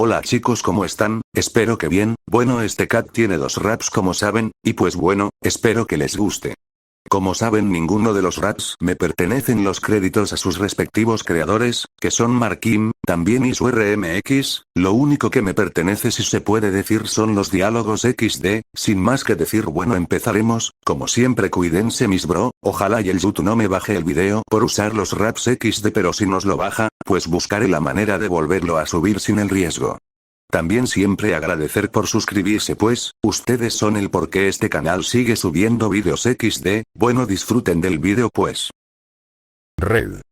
Hola chicos, ¿cómo están? Espero que bien. Bueno, este cat tiene 2 raps como saben, y pues bueno, espero que les guste. Como saben, ninguno de los raps me pertenecen los créditos a sus respectivos creadores, que son Markim, también y su RMX, lo único que me pertenece si se puede decir son los diálogos XD, sin más que decir bueno empezaremos, como siempre cuídense mis bro, ojalá y el YouTube no me baje el video por usar los raps XD pero si nos lo baja, pues buscaré la manera de volverlo a subir sin el riesgo. También siempre agradecer por suscribirse pues, ustedes son el por qué este canal sigue subiendo vídeos XD, bueno disfruten del vídeo pues. Red.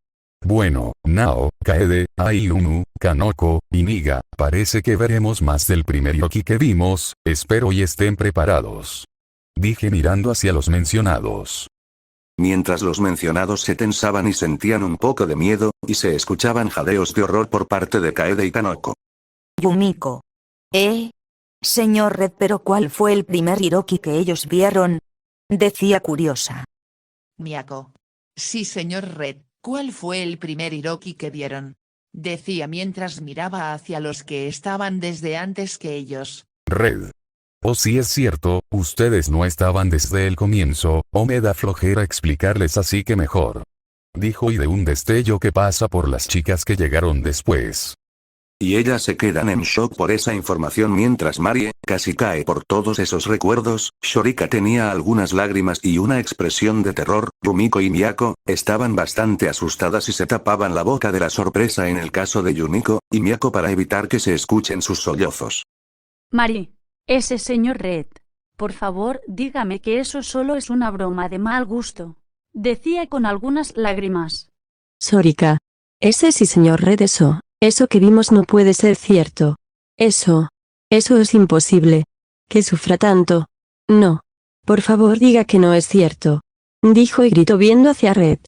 Bueno, Nao, Kaede, Ayunu, Kanoko, y Niga, parece que veremos más del primer Yoki que vimos, espero y estén preparados. Dije mirando hacia los mencionados. Mientras los mencionados se tensaban y sentían un poco de miedo, y se escuchaban jadeos de horror por parte de Kaede y Kanoko. Yumiko. Señor Red, pero ¿cuál fue el primer Hiroki que ellos vieron? Decía curiosa. Miyako. Sí, señor Red, ¿cuál fue el primer Hiroki que vieron? Decía mientras miraba hacia los que estaban desde antes que ellos. Red. O si es cierto, ustedes no estaban desde el comienzo, o me da flojera explicarles así que mejor. Dijo y de un destello que pasa por las chicas que llegaron después. Y ellas se quedan en shock por esa información mientras Marie, casi cae por todos esos recuerdos, Shorika tenía algunas lágrimas y una expresión de terror, Yumiko y Miyako, estaban bastante asustadas y se tapaban la boca de la sorpresa en el caso de Yumiko, y Miyako para evitar que se escuchen sus sollozos. Mari, ese señor Red. Por favor, dígame que eso solo es una broma de mal gusto. Decía con algunas lágrimas. Shorika. Ese sí señor Red, eso que vimos no puede ser cierto. Eso es imposible. Que sufra tanto. No. Por favor diga que no es cierto. Dijo y gritó viendo hacia Red.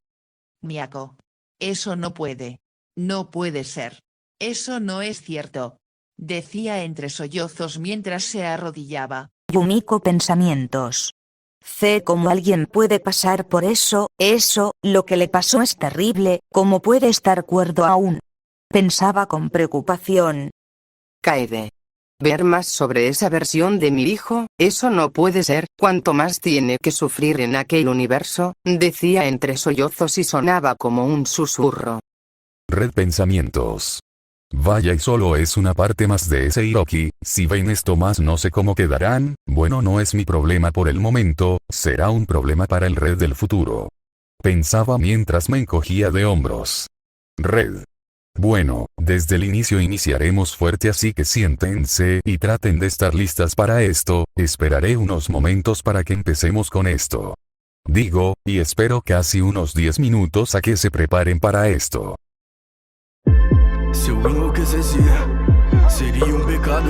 Miyako. Eso no puede. No puede ser. Eso no es cierto. Decía entre sollozos mientras se arrodillaba. Yumiko pensamientos. ¿Cómo alguien puede pasar por eso? Lo que le pasó es terrible, ¿cómo puede estar cuerdo aún? Pensaba con preocupación. Kaede. Ver más sobre esa versión de mi hijo, eso no puede ser, cuanto más tiene que sufrir en aquel universo, decía entre sollozos y sonaba como un susurro. Red pensamientos. Vaya y solo es una parte más de ese Hiroki, si ven esto más no sé cómo quedarán, bueno no es mi problema por el momento, será un problema para el Red del futuro. Pensaba mientras me encogía de hombros. Red. Bueno, desde el inicio iniciaremos fuerte así que siéntense y traten de estar listas para esto, esperaré unos momentos para que empecemos con esto. Digo, y espero casi unos 10 minutos a que se preparen para esto. Se eu enlouquecesse, seria pecado.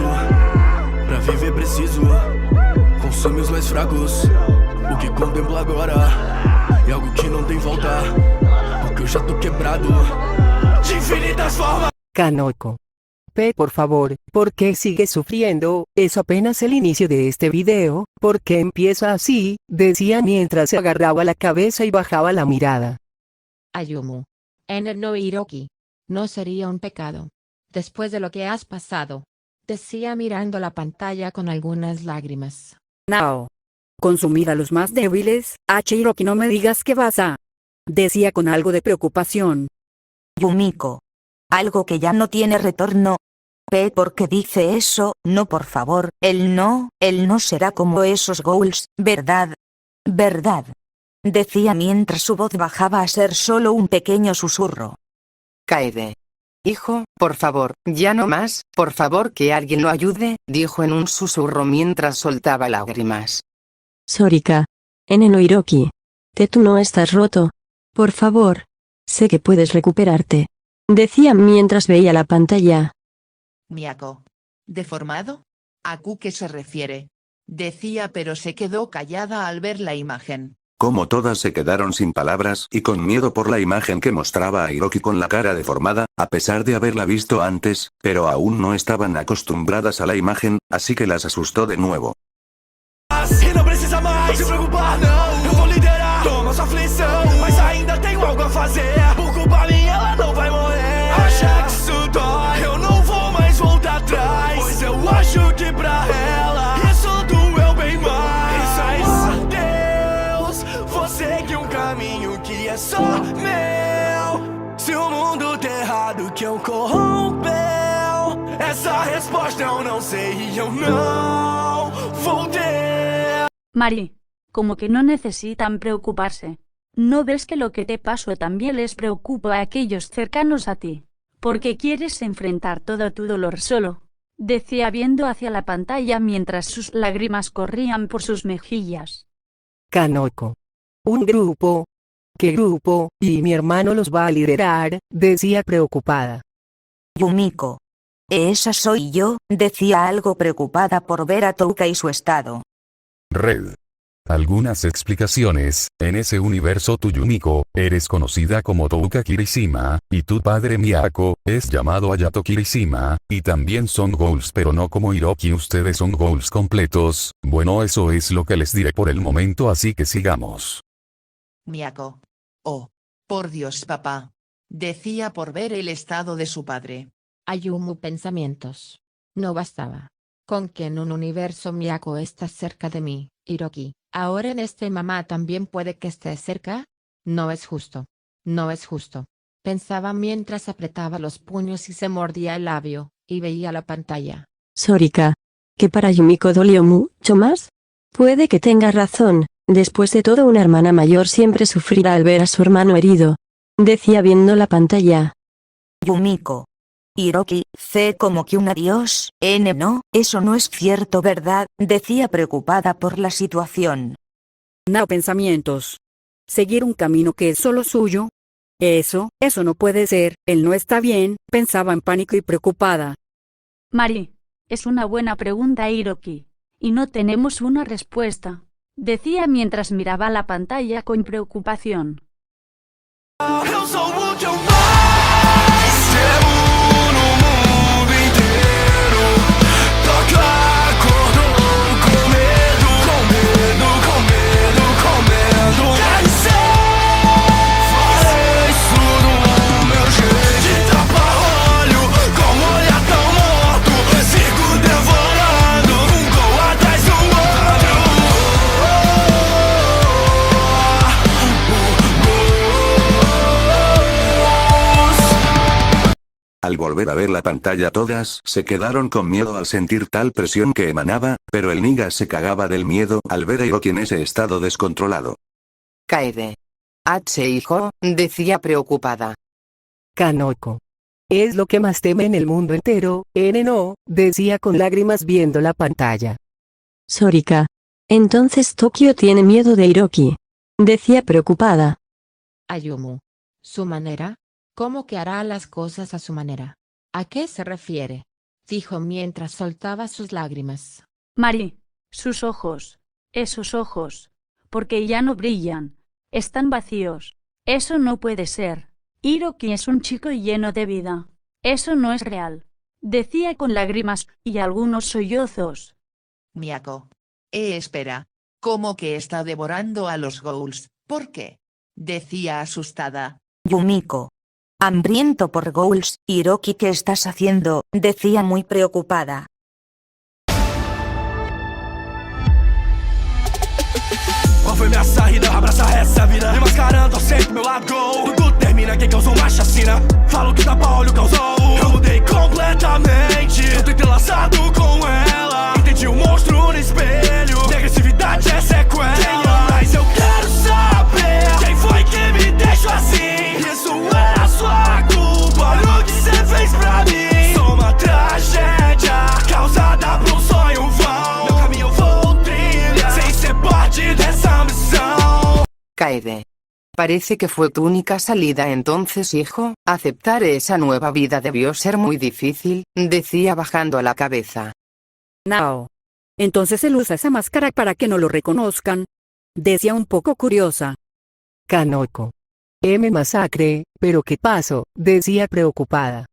Pra viver preciso consumir os mais fracos. O que contemplo agora é algo que não tem volta, porque eu já tô quebrado de infinitas formas. Kanoko. Por favor, ¿por qué sigue sufriendo? Es apenas el inicio de este video, ¿por qué empieza así? Decía mientras se agarraba la cabeza y bajaba la mirada. Ayumu. En el no Hiroki. No sería un pecado. Después de lo que has pasado. Decía mirando la pantalla con algunas lágrimas. Nao. Consumir a los más débiles, Hiroki no me digas que vas a. Decía con algo de preocupación. Yumiko. Algo que ya no tiene retorno. ¿Por qué dice eso? No, por favor, él no será como esos ghouls, ¿verdad? ¿Verdad? Decía mientras su voz bajaba a ser solo un pequeño susurro. Kaede. Hijo, por favor, ya no más, por favor que alguien lo ayude, dijo en un susurro mientras soltaba lágrimas. Shorika. No Hiroki. Tú no estás roto. Por favor. Sé que puedes recuperarte. Decía mientras veía la pantalla. Miyako. ¿Deformado? ¿A qué se refiere? Decía pero se quedó callada al ver la imagen. Como todas se quedaron sin palabras y con miedo por la imagen que mostraba a Hiroki con la cara deformada, a pesar de haberla visto antes, pero aún no estaban acostumbradas a la imagen, así que las asustó de nuevo. E não precisa mais se preocupar não, eu vou liderar, toma sua aflição, mas ainda tenho algo a fazer, por culpa minha ela não vai morrer, acha que isso dói, eu não vou mais voltar atrás. corrompeu. Essa resposta eu não sei e eu não vou ter. Mari, como que no necesitan preocuparse. ¿No ves que lo que te pasó también les preocupa a aquellos cercanos a ti? Porque quieres enfrentar todo tu dolor solo, decía viendo hacia la pantalla mientras sus lágrimas corrían por sus mejillas. Kanoko. Un grupo. ¿Qué grupo? Y mi hermano los va a liderar, decía preocupada. Yumiko. Esa soy yo, decía algo preocupada por ver a Touka y su estado. Red. Algunas explicaciones: en ese universo tu Yumiko, eres conocida como Touka Kirishima, y tu padre Miyako, es llamado Hayato Kirishima, y también son Ghouls pero no como Hiroki, ustedes son Ghouls completos. Bueno, eso es lo que les diré por el momento, así que sigamos. Miyako. Oh, por Dios papá. Decía por ver el estado de su padre. Ayumu pensamientos. No bastaba con que en un universo Miyako está cerca de mí, Hiroki, ahora en este mamá también puede que esté cerca. No es justo. No es justo. Pensaba mientras apretaba los puños y se mordía el labio, y veía la pantalla. Sorika. ¿Que para Yumiko dolió mucho más? Puede que tenga razón, después de todo una hermana mayor siempre sufrirá al ver a su hermano herido. Decía viendo la pantalla. Yumiko. Hiroki, C como que un adiós, N no, eso no es cierto ¿verdad? Decía preocupada por la situación. Nao pensamientos. Seguir un camino que es solo suyo. Eso no puede ser, él no está bien, pensaba en pánico y preocupada. Mari, es una buena pregunta Hiroki, y no tenemos una respuesta, decía mientras miraba la pantalla con preocupación. Eu sou o que eu mais quero no mundo inteiro. Tocar cordão com medo, com medo, com medo, com medo. Quero ser, farei isso do meu jeito. De tapa-olho, com olhar tão morto. Sigo devorando, gol atrás do outro. Al volver a ver la pantalla todas se quedaron con miedo al sentir tal presión que emanaba, pero el Niga se cagaba del miedo al ver a Hiroki en ese estado descontrolado. Kaede. H hijo, decía preocupada. Kanoko. Es lo que más teme en el mundo entero, N no, decía con lágrimas viendo la pantalla. Sorika. Entonces Tokio tiene miedo de Hiroki. Decía preocupada. Ayumu. ¿Su manera? ¿Cómo que hará las cosas a su manera? ¿A qué se refiere? Dijo mientras soltaba sus lágrimas. Mari, sus ojos, esos ojos, porque ya no brillan, están vacíos. Eso no puede ser. Hiroki es un chico lleno de vida. Eso no es real. Decía con lágrimas y algunos sollozos. Miyako. Espera. ¿Cómo que está devorando a los Ghouls? ¿Por qué? Decía asustada. Yumiko. Hambriento por Ghouls, Hiroki ¿qué estás haciendo? Decía muy preocupada. Qual foi minha saída? Abraça essa vida. Me mascarando sempre meu lado. Tudo termina quem causou uma chacina. Falo que tapa-olho causou. Eu mudei completamente. Eu tô entrelaçado com ela. Entendi o monstro no espelho. De agressividade é sequela. Mas eu quero saber quem foi que me deixou assim. Isso é a sua culpa. Olha o que cê fez pra mim. Sou uma tragédia causada por um sonho vão. Meu caminho eu vou trilhar sem ser parte dessa missão. Kaede. Parece que fue tu única salida entonces hijo, aceptar esa nueva vida debió ser muy difícil, decía bajando la cabeza. Nao. Entonces él usa esa máscara para que no lo reconozcan. Decía un poco curiosa. Kanoko. M masacre, pero ¿qué pasó? Decía preocupada.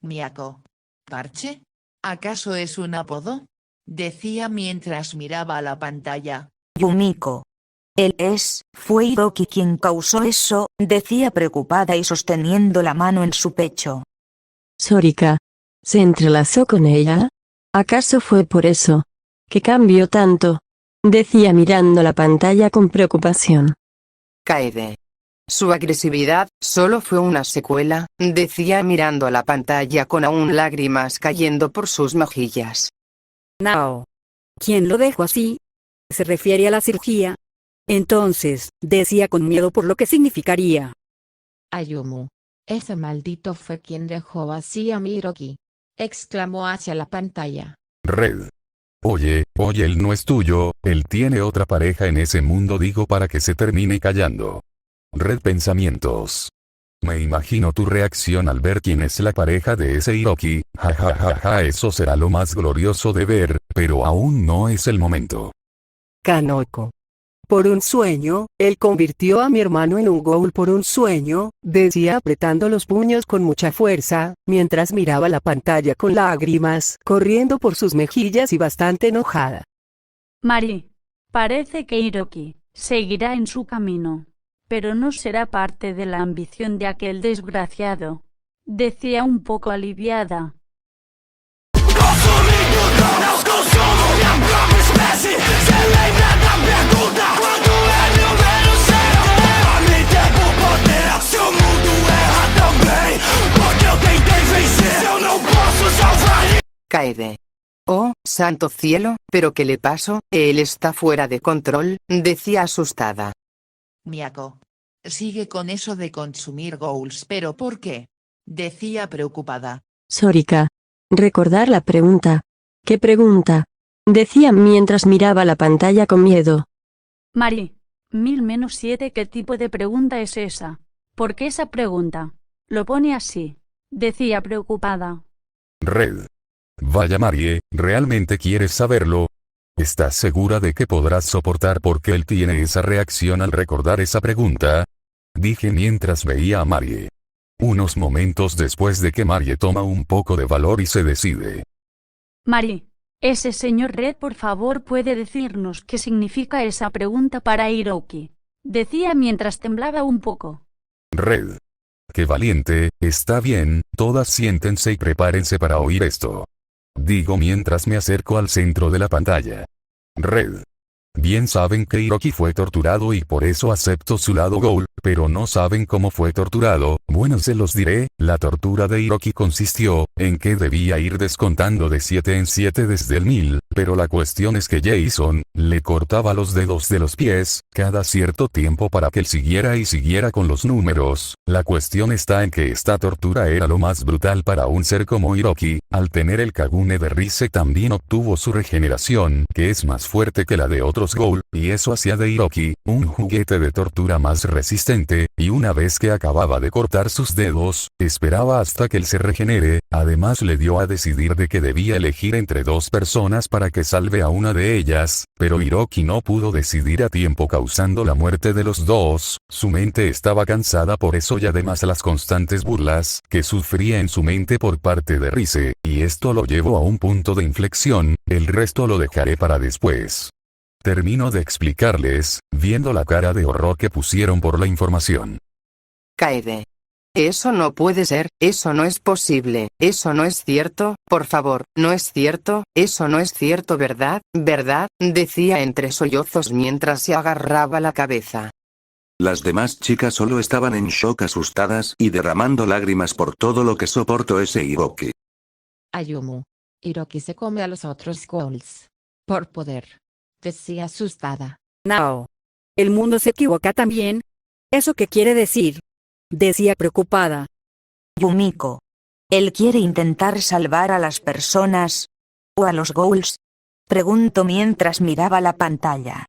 Miyako. ¿Parche? ¿Acaso es un apodo? Decía mientras miraba a la pantalla. Yumiko. Fue Hiroki quien causó eso, decía preocupada y sosteniendo la mano en su pecho. Sorika. ¿Se entrelazó con ella? ¿Acaso fue por eso que cambió tanto? Decía mirando la pantalla con preocupación. Kaede. Su agresividad solo fue una secuela, decía mirando a la pantalla con aún lágrimas cayendo por sus mejillas. No. ¿Quién lo dejó así? ¿Se refiere a la cirugía? Entonces, decía con miedo por lo que significaría. Ayumu. Ese maldito fue quien dejó así a mi Hiroki. Exclamó hacia la pantalla. Red. Oye, él no es tuyo, él tiene otra pareja en ese mundo, digo para que se termine callando. Red pensamientos. Me imagino tu reacción al ver quién es la pareja de ese Hiroki, jajajaja, eso será lo más glorioso de ver, pero aún no es el momento. Kanoko. Por un sueño, él convirtió a mi hermano en un ghoul por un sueño, decía apretando los puños con mucha fuerza, mientras miraba la pantalla con lágrimas corriendo por sus mejillas y bastante enojada. Mari. Parece que Hiroki seguirá en su camino. Pero no será parte de la ambición de aquel desgraciado. Decía un poco aliviada. Kaede. Oh, santo cielo, ¿pero qué le pasó? Él está fuera de control, decía asustada. Miyako. Sigue con eso de consumir ghouls, ¿pero por qué? Decía preocupada. Sorika. Recordar la pregunta. ¿Qué pregunta? Decía mientras miraba la pantalla con miedo. Mari. 1000-7, ¿qué tipo de pregunta es esa? ¿Por qué esa pregunta? Lo pone así. Decía preocupada. Red. Vaya Marie, ¿realmente quieres saberlo? ¿Estás segura de que podrás soportar por qué él tiene esa reacción al recordar esa pregunta? Dije mientras veía a Marie. Unos momentos después de que Marie toma un poco de valor y se decide. Mari. Ese señor Red por favor puede decirnos qué significa esa pregunta para Hiroki. Decía mientras temblaba un poco. Red. Qué valiente, está bien, todas siéntense y prepárense para oír esto. Digo mientras me acerco al centro de la pantalla. Red. Bien saben que Hiroki fue torturado y por eso acepto su lado ghoul, pero no saben cómo fue torturado. Bueno, se los diré, la tortura de Hiroki consistió en que debía ir descontando de 7 en 7 desde el 1000, pero la cuestión es que Jason le cortaba los dedos de los pies cada cierto tiempo para que él siguiera y siguiera con los números. La cuestión está en que esta tortura era lo más brutal para un ser como Hiroki. Al tener el Kagune de Rise también obtuvo su regeneración, que es más fuerte que la de otros ghoul, y eso hacía de Hiroki un juguete de tortura más resistente, y una vez que acababa de cortar sus dedos, esperaba hasta que él se regenere. Además le dio a decidir de que debía elegir entre dos personas para que salve a una de ellas, pero Hiroki no pudo decidir a tiempo causando la muerte de los dos. Su mente estaba cansada por eso y además las constantes burlas que sufría en su mente por parte de Rise, y esto lo llevó a un punto de inflexión. El resto lo dejaré para después. Termino de explicarles, viendo la cara de horror que pusieron por la información. Kaede. Eso no puede ser, eso no es posible, eso no es cierto, por favor, no es cierto, eso no es cierto, ¿verdad? ¿Verdad? Decía entre sollozos mientras se agarraba la cabeza. Las demás chicas solo estaban en shock, asustadas y derramando lágrimas por todo lo que soportó ese Hiroki. Ayumu. Hiroki se come a los otros ghouls. Por poder. Decía asustada. No. El mundo se equivoca también. ¿Eso qué quiere decir? Decía preocupada. Yumiko. ¿Él quiere intentar salvar a las personas? ¿O a los ghouls? Pregunto mientras miraba la pantalla.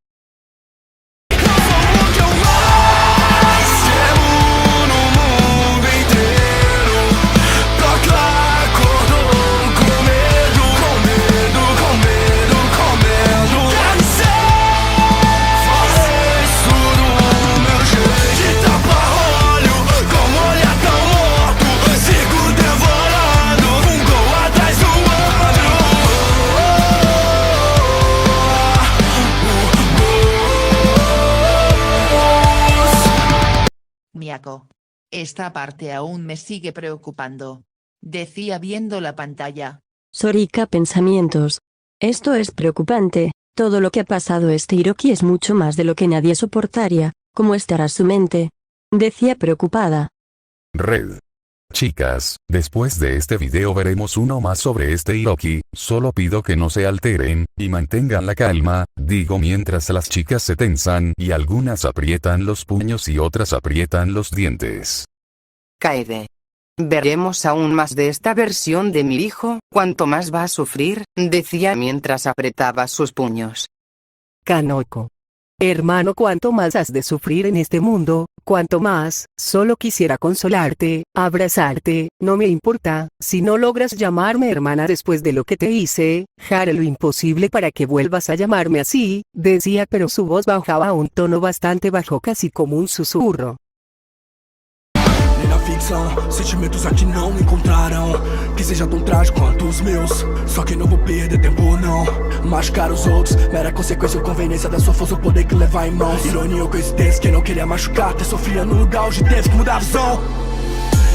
Miyako. Esta parte aún me sigue preocupando. Decía viendo la pantalla. Sorika pensamientos. Esto es preocupante. Todo lo que ha pasado este Hiroki es mucho más de lo que nadie soportaría. ¿Cómo estará su mente? decía preocupada. Red. Chicas, después de este video veremos uno más sobre este Hiroki, solo pido que no se alteren, y mantengan la calma, digo mientras las chicas se tensan y algunas aprietan los puños y otras aprietan los dientes. Kaede. Veremos aún más de esta versión de mi hijo, cuanto más va a sufrir, decía mientras apretaba sus puños. Kanoko. Hermano, cuanto más has de sufrir en este mundo, cuanto más, solo quisiera consolarte, abrazarte, no me importa, si no logras llamarme hermana después de lo que te hice, haré lo imposible para que vuelvas a llamarme así, decía, pero su voz bajaba a un tono bastante bajo, casi como un susurro. Nem na ficção, sentimentos aqui não encontrarão que seja tão trágico quanto os meus. Só que não vou perder tempo não. Machucar os outros, mera consequência ou conveniência da sua força ou poder que levar em mãos. Ironia ou coincidência, quem não queria machucar, até sofria no lugar onde teve que mudar a visão.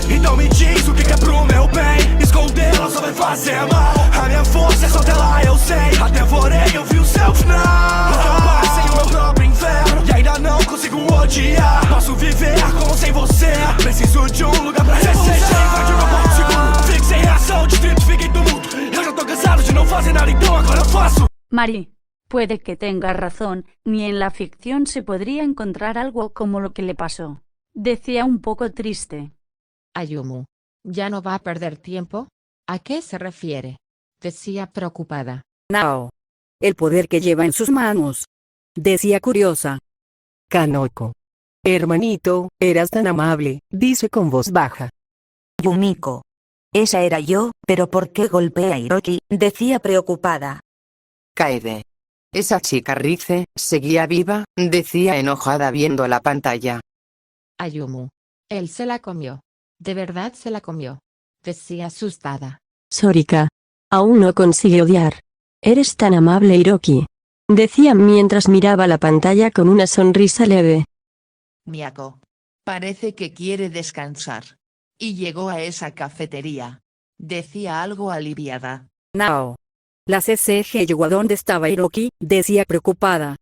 Então me diz o que é pro meu bem. Escondê-la só vai fazer mal. A minha força é só dela, eu sei. Até vorei, eu vi o seu final. Porque eu passei o meu próprio inferno e ainda não consigo odiar. Posso viver como sem você. Preciso de lugar pra resejar. Invade o meu ponto seguro. Fique sem reação, distrito fica em tumulto. Eu já tô cansado de não fazer nada, então agora eu faço. Mari, puede que tengas razón, ni en la ficción se podría encontrar algo como lo que le pasó. Decía un poco triste. Ayumu. ¿Ya no va a perder tiempo? ¿A qué se refiere? Decía preocupada. Nao. El poder que lleva en sus manos. Decía curiosa. Kanoko. Hermanito, eras tan amable, dice con voz baja. Yumiko. Esa era yo, pero ¿por qué golpea a Hiroki? Decía preocupada. Kaede. Esa chica Rize, seguía viva, decía enojada viendo la pantalla. Ayumu. Él se la comió. De verdad se la comió. Decía asustada. Sorika. Aún no consigue odiar. Eres tan amable, Hiroki. Decía mientras miraba la pantalla con una sonrisa leve. Miyako. Parece que quiere descansar. Y llegó a esa cafetería. Decía algo aliviada. Nao. La CCG llegó a donde estaba Hiroki, decía preocupada.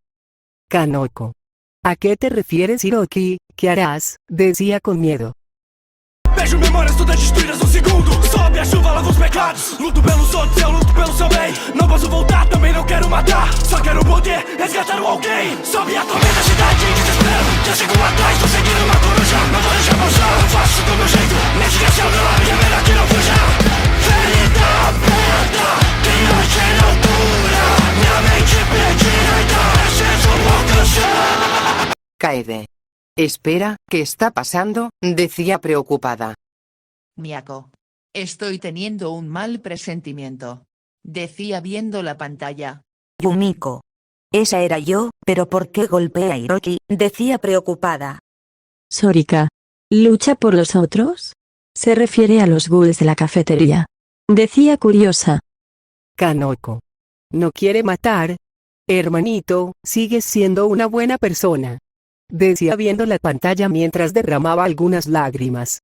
Kanoko. ¿A qué te refieres, Hiroki? ¿Qué harás? Decía con miedo. Vejo memórias todas destruídas no segundo. Sobe a chuva, lava os pecados. Luto pelos outros, eu luto pelo seu bem. Não posso voltar, também não quero matar. Só quero poder resgatar alguém. Sobe a tormenta, cidade em desespero. Já chego lá atrás, tô seguindo uma coruja. Não vou deixar passar, eu faço do meu jeito. Nesse castelo da lábia, é melhor que não fuja. Ferida aberta, tem noite na altura. Minha mente perdida, então excesso vou alcançar. Kaede. Espera, ¿qué está pasando? Decía preocupada. Miyako. Estoy teniendo un mal presentimiento. Decía viendo la pantalla. Yumiko. Esa era yo, pero ¿por qué golpea a Hiroki? Decía preocupada. Sorika. ¿Lucha por los otros? Se refiere a los ghouls de la cafetería. Decía curiosa. Kanoko. ¿No quiere matar? Hermanito, sigues siendo una buena persona. Decía viendo la pantalla mientras derramaba algunas lágrimas.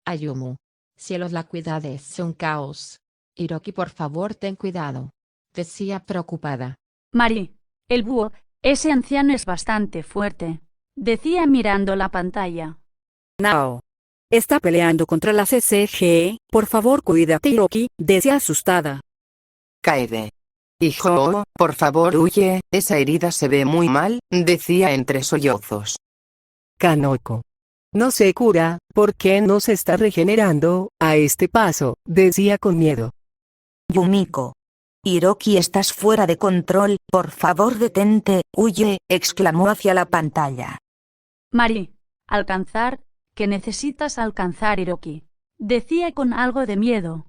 Ayumu. Cielos, la cuidad es un caos. Hiroki, por favor, ten cuidado. Decía preocupada. Mari, el búho, ese anciano es bastante fuerte. Decía mirando la pantalla. Nao. Está peleando contra la CCG, por favor cuídate, Hiroki, decía asustada. Kaede. Hijo, por favor huye, esa herida se ve muy mal, decía entre sollozos. Kanoko. No se cura, ¿por qué no se está regenerando? A este paso, decía con miedo. Yumiko. Hiroki, estás fuera de control, por favor detente, huye, exclamó hacia la pantalla. Mari, alcanzar, que necesitas alcanzar, Hiroki. Decía con algo de miedo.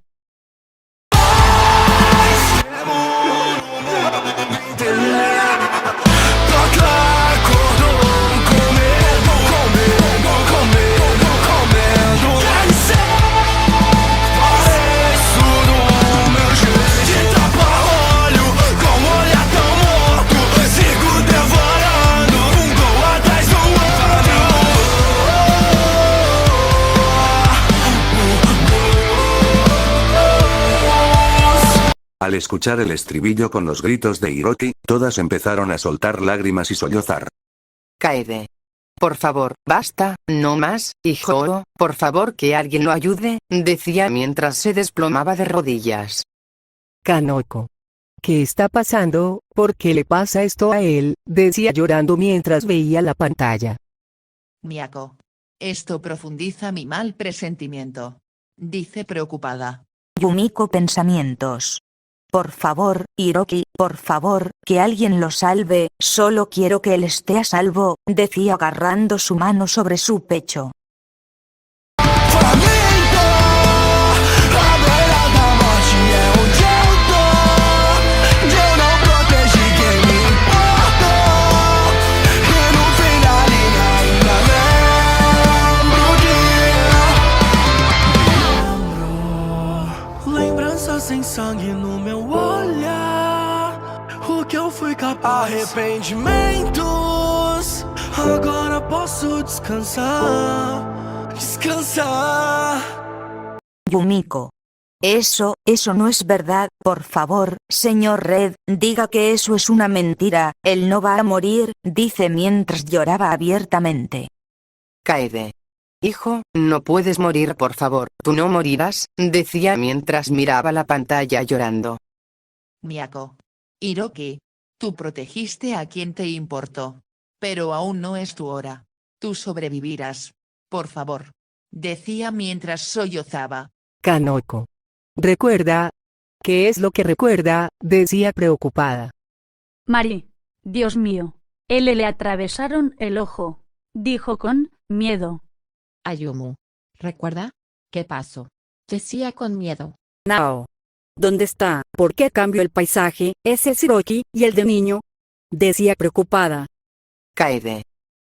Al escuchar el estribillo con los gritos de Hiroki, todas empezaron a soltar lágrimas y sollozar. Kaede. por favor, basta, no más, hijo, por favor que alguien lo ayude, decía mientras se desplomaba de rodillas. Kanoko. ¿Qué está pasando? ¿Por qué le pasa esto a él? Decía llorando mientras veía la pantalla. Miyako. Esto profundiza mi mal presentimiento. Dice preocupada. Yumiko pensamientos. Por favor, Hiroki, por favor, que alguien lo salve, solo quiero que él esté a salvo, decía agarrando su mano sobre su pecho. Sem sangue no meu olhar, o que eu fui capaz. Arrependimentos, agora posso descansar, descansar. Yumiko. Eso no es verdad, por favor, señor Red, diga que eso es una mentira, él no va a morir, dice mientras lloraba abiertamente. Kaede. Hijo, no puedes morir por favor, tú no morirás, decía mientras miraba la pantalla llorando. Miyako. Hiroki. Tú protegiste a quien te importó. Pero aún no es tu hora. Tú sobrevivirás. Por favor. Decía mientras sollozaba. Kanoko. ¿Recuerda? ¿Qué es lo que recuerda? Decía preocupada. Mari. Dios mío. Él le atravesaron el ojo. Dijo con miedo. Ayumu. ¿Recuerda? ¿Qué pasó? Decía con miedo. Nao. ¿Dónde está? ¿Por qué cambió el paisaje? Ese es Hiroki, y el de niño. Decía preocupada. Kaede.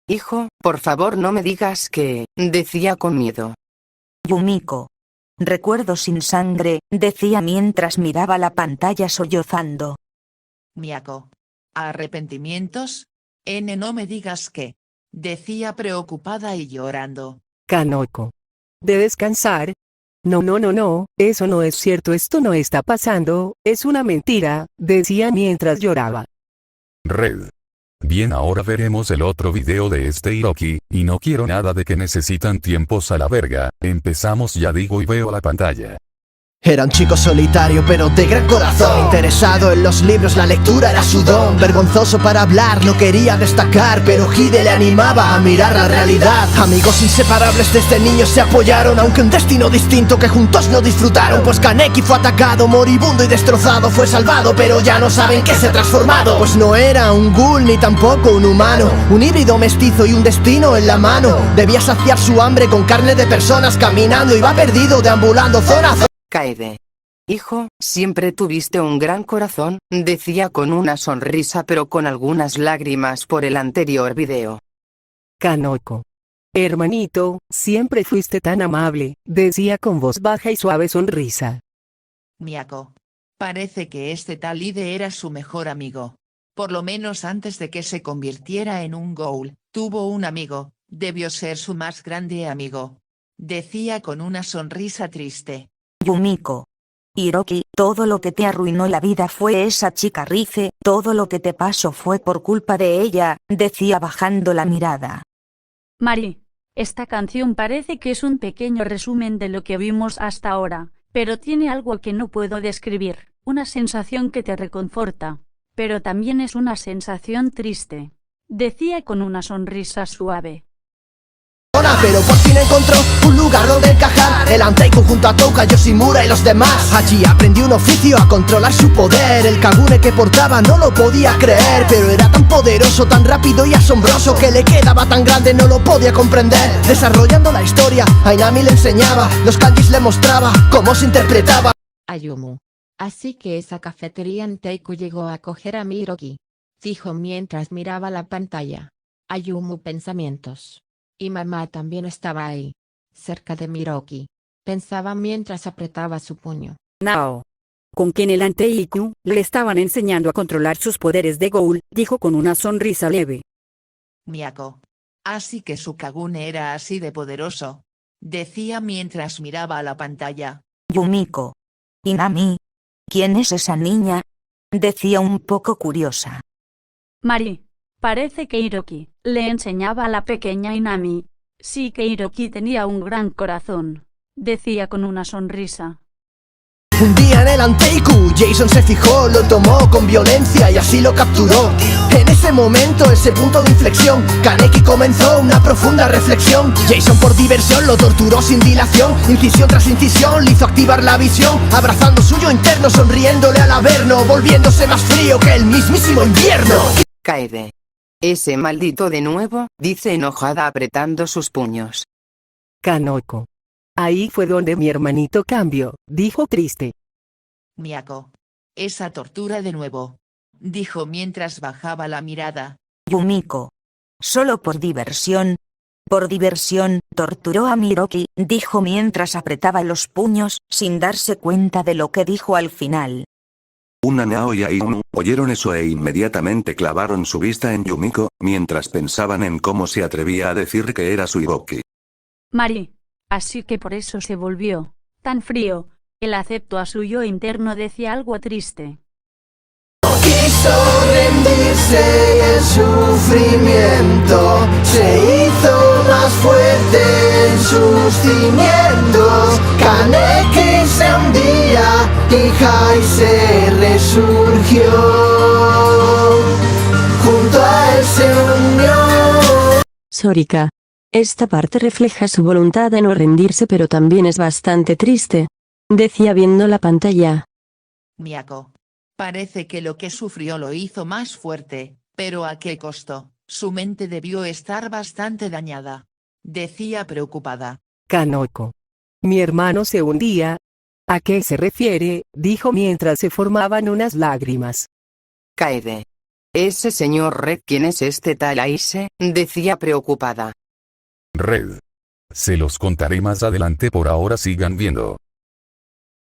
Hijo, por favor no me digas que, decía con miedo. Yumiko. Recuerdo sin sangre, decía mientras miraba la pantalla sollozando. Miyako. ¿Arrepentimientos? No me digas que. Decía preocupada y llorando. Kanoko. ¿De descansar? No, eso no es cierto, esto no está pasando, es una mentira, decía mientras lloraba. Red. Bien, ahora veremos el otro video de este Hiroki, y no quiero nada de que necesitan tiempos a la verga, empezamos ya digo y veo la pantalla. Era un chico solitario pero de gran corazón, interesado en los libros, la lectura era su don. Vergonzoso para hablar, no quería destacar, pero Hide le animaba a mirar la realidad. Amigos inseparables desde niños se apoyaron, aunque un destino distinto que juntos no disfrutaron. Pues Kaneki fue atacado, moribundo y destrozado, fue salvado, pero ya no saben qué se ha transformado. Pues no era un ghoul ni tampoco un humano, un híbrido mestizo y un destino en la mano. Debía saciar su hambre con carne de personas, caminando iba perdido, deambulando zona a zona. Kaede. Hijo, siempre tuviste un gran corazón, decía con una sonrisa pero con algunas lágrimas por el anterior video. Kanoko. Hermanito, siempre fuiste tan amable, decía con voz baja y suave sonrisa. Miyako. Parece que este tal Hide era su mejor amigo. Por lo menos antes de que se convirtiera en un ghoul, tuvo un amigo, debió ser su más grande amigo. Decía con una sonrisa triste. Yumiko. Hiroki, todo lo que te arruinó la vida fue esa chica Rize, todo lo que te pasó fue por culpa de ella, decía bajando la mirada. Mari. Esta canción parece que es un pequeño resumen de lo que vimos hasta ahora, pero tiene algo que no puedo describir, una sensación que te reconforta, pero también es una sensación triste. Decía con una sonrisa suave. Pero por fin encontró un lugar donde encajar. El Anteiku junto a Touka, Yoshimura y los demás. Allí aprendió un oficio a controlar su poder. El Kagune que portaba no lo podía creer, pero era tan poderoso, tan rápido y asombroso, que le quedaba tan grande, no lo podía comprender. Desarrollando la historia, Ainami le enseñaba, los kanjis le mostraba cómo se interpretaba. Ayumu. Así que esa cafetería en Teiku llegó a acoger a mi Hiroki. Dijo mientras miraba la pantalla. Ayumu pensamientos. Y mamá también estaba ahí, cerca de Hiroki. Pensaba mientras apretaba su puño. Nao. Con quien el Anteiku le estaban enseñando a controlar sus poderes de ghoul, dijo con una sonrisa leve. Miyako. Así que su Kagune era así de poderoso. Decía mientras miraba a la pantalla. Yumiko. Inami. ¿Quién es esa niña? Decía un poco curiosa. Mari. Parece que Hiroki le enseñaba a la pequeña Inami. Sí que Hiroki tenía un gran corazón, decía con una sonrisa. Un día en el Anteiku, Jason se fijó, lo tomó con violencia y así lo capturó. En ese momento, ese punto de inflexión, Kaneki comenzó una profunda reflexión. Jason por diversión lo torturó sin dilación, incisión tras incisión le hizo activar la visión, abrazando suyo interno, sonriéndole al averno, volviéndose más frío que el mismísimo invierno. Kaede. Ese maldito de nuevo, dice enojada apretando sus puños. Kanoko. Ahí fue donde mi hermanito cambió, dijo triste. Miyako. Esa tortura de nuevo, dijo mientras bajaba la mirada. Yumiko. Solo por diversión. Por diversión, torturó a Hiroki, dijo mientras apretaba los puños, sin darse cuenta de lo que dijo al final. Una Nao y Ayumu oyeron eso e inmediatamente clavaron su vista en Yumiko, mientras pensaban en cómo se atrevía a decir que era su Hiroki. Mari. Así que por eso se volvió tan frío. El acepto a su yo interno decía algo triste. Quiso rendirse y el sufrimiento se hizo más fuerte en sus cimientos. Kaneki se hundía y Hai se resurgió. Junto a él se unió. Sorika. Esta parte refleja su voluntad de no rendirse, pero también es bastante triste, decía viendo la pantalla. Miyako. Parece que lo que sufrió lo hizo más fuerte, pero ¿a qué costo? Su mente debió estar bastante dañada, decía preocupada. Kanoko. Mi hermano se hundía. ¿A qué se refiere?, dijo mientras se formaban unas lágrimas. Kaede. Ese señor Red, ¿quién es este tal Aise?, decía preocupada. Red. Se los contaré más adelante, por ahora sigan viendo.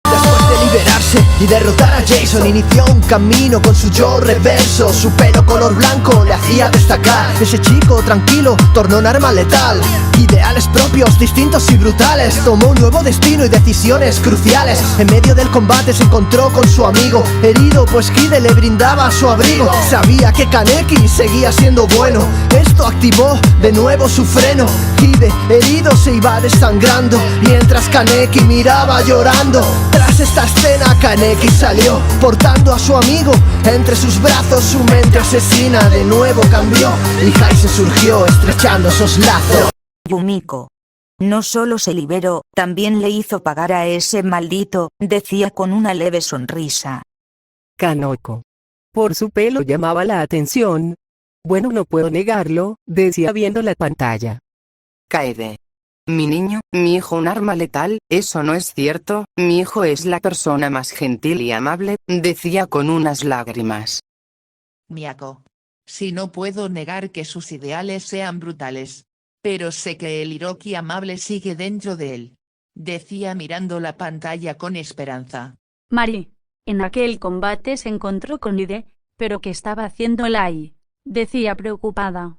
Después de liberarse y derrotar a Jason, inició un camino con su yo reverso. Su pelo color blanco le hacía destacar. Ese chico tranquilo tornó un arma letal. Ideales propios, distintos y brutales. Tomó un nuevo destino y decisiones cruciales. En medio del combate se encontró con su amigo herido, pues Hide le brindaba su abrigo. Sabía que Kaneki seguía siendo bueno. Esto activó de nuevo su freno. Hide, herido, se iba desangrando, mientras Kaneki miraba llorando. Tras esta escena, Kaneki salió portando a su amigo entre sus brazos. Su mente asesina de nuevo cambió y Hai se surgió estrechando sus lazos. Yumiko. No solo se liberó, también le hizo pagar a ese maldito, decía con una leve sonrisa. Kanoko. Por su pelo llamaba la atención. Bueno, no puedo negarlo, decía viendo la pantalla. Kaede. Mi niño, mi hijo un arma letal, eso no es cierto, mi hijo es la persona más gentil y amable, decía con unas lágrimas. Miyako. Si no puedo negar que sus ideales sean brutales, pero sé que el Hiroki amable sigue dentro de él, decía mirando la pantalla con esperanza. Mari. En aquel combate se encontró con Hide, pero ¿qué estaba haciendo Lai?, decía preocupada.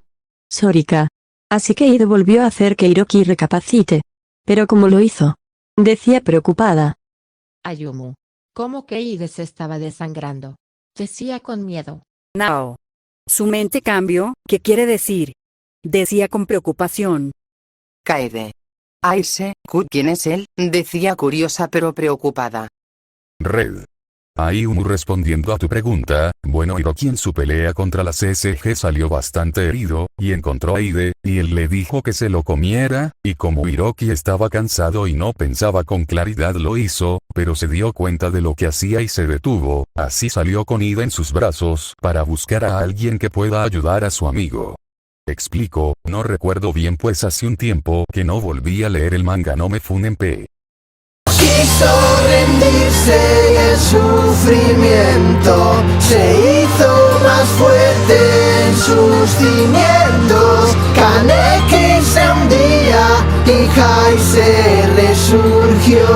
Sorika. Así que Hide volvió a hacer que Hiroki recapacite. ¿Pero cómo lo hizo?, decía preocupada. Ayumu. ¿Cómo que Hide se estaba desangrando?, decía con miedo. Nao. Su mente cambió, ¿qué quiere decir?, decía con preocupación. Kaede. Aise, ¿quién es él?, decía curiosa pero preocupada. Red. Ayumu, respondiendo a tu pregunta, bueno, Hiroki en su pelea contra la CSG salió bastante herido, y encontró a Hide, y él le dijo que se lo comiera, y como Hiroki estaba cansado y no pensaba con claridad lo hizo, pero se dio cuenta de lo que hacía y se detuvo, así salió con Hide en sus brazos, para buscar a alguien que pueda ayudar a su amigo. Explico, no recuerdo bien pues hace un tiempo que no volví a leer el manga No Me Funen P. Quiso rendirse y el sufrimiento se hizo más fuerte en sus cimientos. Kaneki se hundía y Hai se resurgió.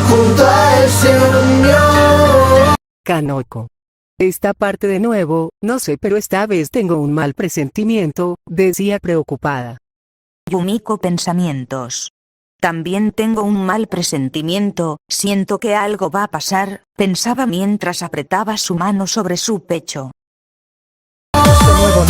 Junto a él se unió. Kanoko. Esta parte de nuevo, no sé, pero esta vez tengo un mal presentimiento, decía preocupada. Yumiko pensamientos. También tengo un mal presentimiento, siento que algo va a pasar, pensaba mientras apretaba su mano sobre su pecho.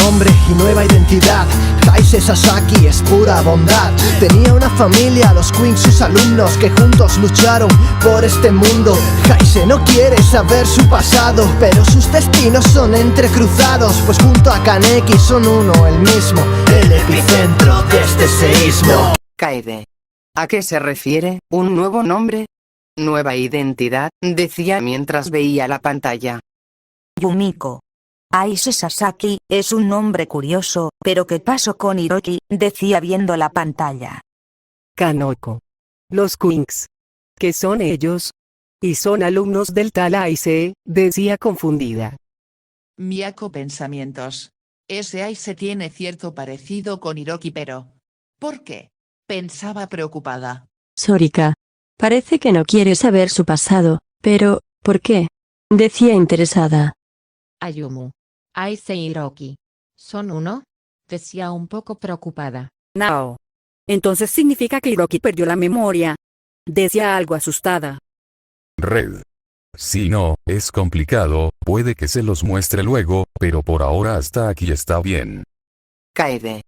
nombre y nueva identidad. Heise Sasaki es pura bondad. Tenía una familia, los Queens sus alumnos, que juntos lucharon por este mundo. Heise no quiere saber su pasado, pero sus destinos son entrecruzados, pues junto a Kaneki son uno el mismo, el epicentro de este seísmo. Kaede. ¿A qué se refiere? ¿Un nuevo nombre? ¿Nueva identidad?, decía mientras veía la pantalla. Yumiko. Heise Sasaki es un nombre curioso, pero ¿qué pasó con Hiroki?, decía viendo la pantalla. Kanoko. Los Queens. ¿Qué son ellos? Y son alumnos del tal Heise, decía confundida. Miyako pensamientos. Ese Heise tiene cierto parecido con Hiroki, pero ¿por qué?, pensaba preocupada. Sorika. Parece que no quiere saber su pasado, pero, ¿por qué?, decía interesada. Ayumu. Heise y Hiroki. ¿Son uno?, decía un poco preocupada. No. Entonces significa que Hiroki perdió la memoria, decía algo asustada. Red. Si no, es complicado, puede que se los muestre luego, pero por ahora hasta aquí está bien. Kaede.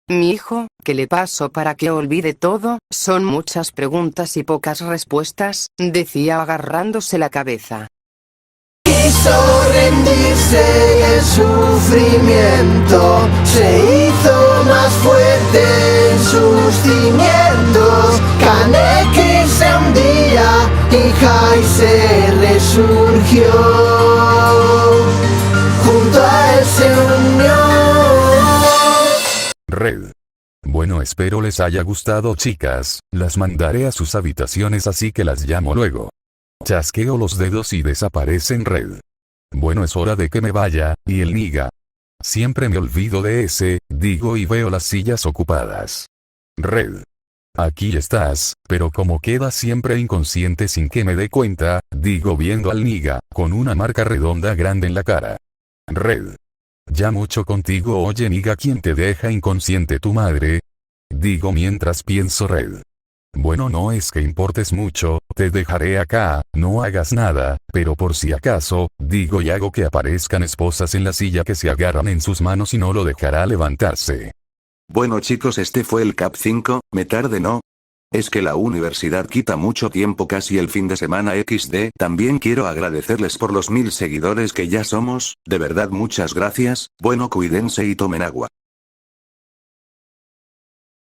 Mi hijo, ¿qué le pasó para que olvide todo? Son muchas preguntas y pocas respuestas, decía agarrándose la cabeza. Quiso rendirse y el sufrimiento se hizo más fuerte en sus cimientos. Kaneki se hundía y Heise resurgió. Junto a él se unió. Red. Bueno, espero les haya gustado, chicas, las mandaré a sus habitaciones, así que las llamo luego. Chasqueo los dedos y desaparece en Red. Bueno, es hora de que me vaya, y el Niga. Siempre me olvido de ese, digo, y veo las sillas ocupadas. Red. Aquí estás, pero como queda siempre inconsciente sin que me dé cuenta, digo viendo al Niga, con una marca redonda grande en la cara. Red. Ya mucho contigo, oye Niga, ¿quién te deja inconsciente, tu madre? Digo mientras pienso. Red. Bueno, no es que importes mucho, te dejaré acá, no hagas nada, pero por si acaso, digo, y hago que aparezcan esposas en la silla que se agarran en sus manos y no lo dejará levantarse. Bueno chicos, este fue el Cap 5, me tarde ¿no? Es que la universidad quita mucho tiempo, casi el fin de semana XD. También quiero agradecerles por los 1000 seguidores que ya somos, de verdad muchas gracias. Bueno, cuídense y tomen agua.